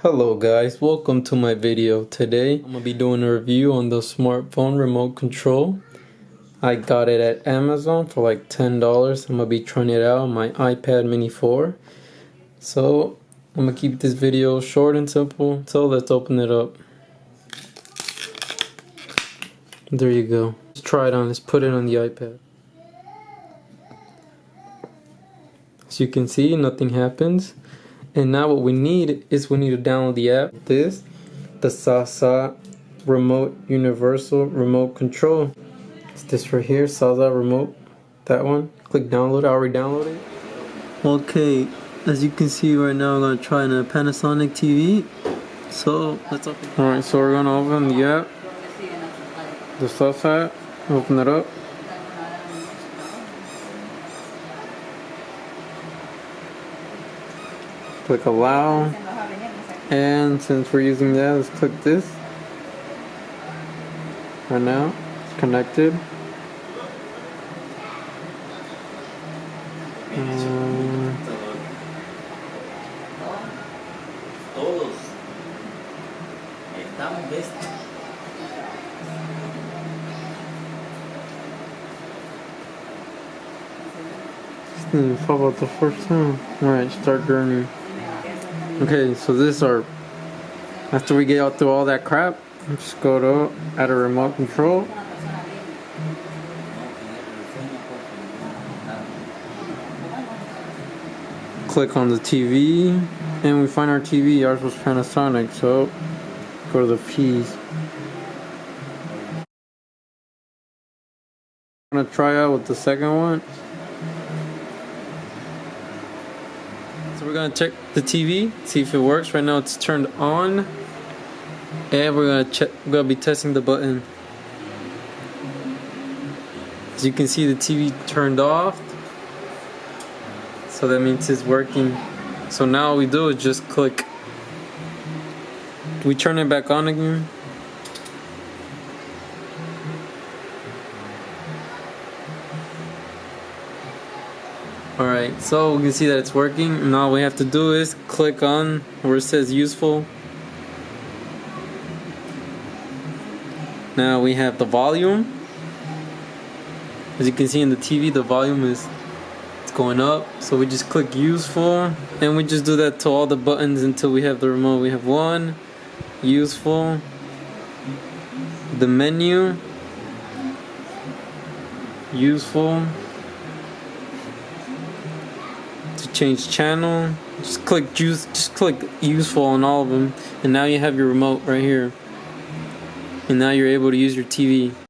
Hello guys, welcome to my video. Today I'm gonna be doing a review on the smartphone remote control. I got it at Amazon for like $10. I'm gonna be trying it out on my iPad mini 4. So I'm gonna keep this video short and simple. So let's open it up. There you go. Let's try it on. Let's put it on the iPad. As you can see, nothing happens. And now what we need is we need to download the app. The Sasa Remote Universal Remote Control. It's this right here, Sasa Remote. That one. Click download. I already downloaded it. Okay, as you can see right now, I'm gonna try on a Panasonic TV. So let's open it. Alright, so we're gonna open the app. The Sasa. Open it up. Click allow, and since we're using that, let's click this. Right now, it's connected. Didn't fall out the first time. Alright, start journey. Okay, so this is our, after we get out through all that crap, just go to add a remote control. Click on the TV, and we find our TV. Ours was Panasonic, so go to the P's. I'm gonna try out with the second one. So we're gonna check the TV, see if it works. Right now it's turned on, and we're gonna be testing the button. As you can see, the TV turned off, so that means it's working. So now all we do is just click. Do we turn it back on again? Alright, so we can see that it's working, and all we have to do is click on where it says useful. Now we have the volume. As you can see in the TV, the volume it's going up, so we just click useful, and we just do that to all the buttons until we have the remote. We have one, useful, the menu, useful. To change channel, just click useful on all of them, and now you have your remote right here, and now you're able to use your TV.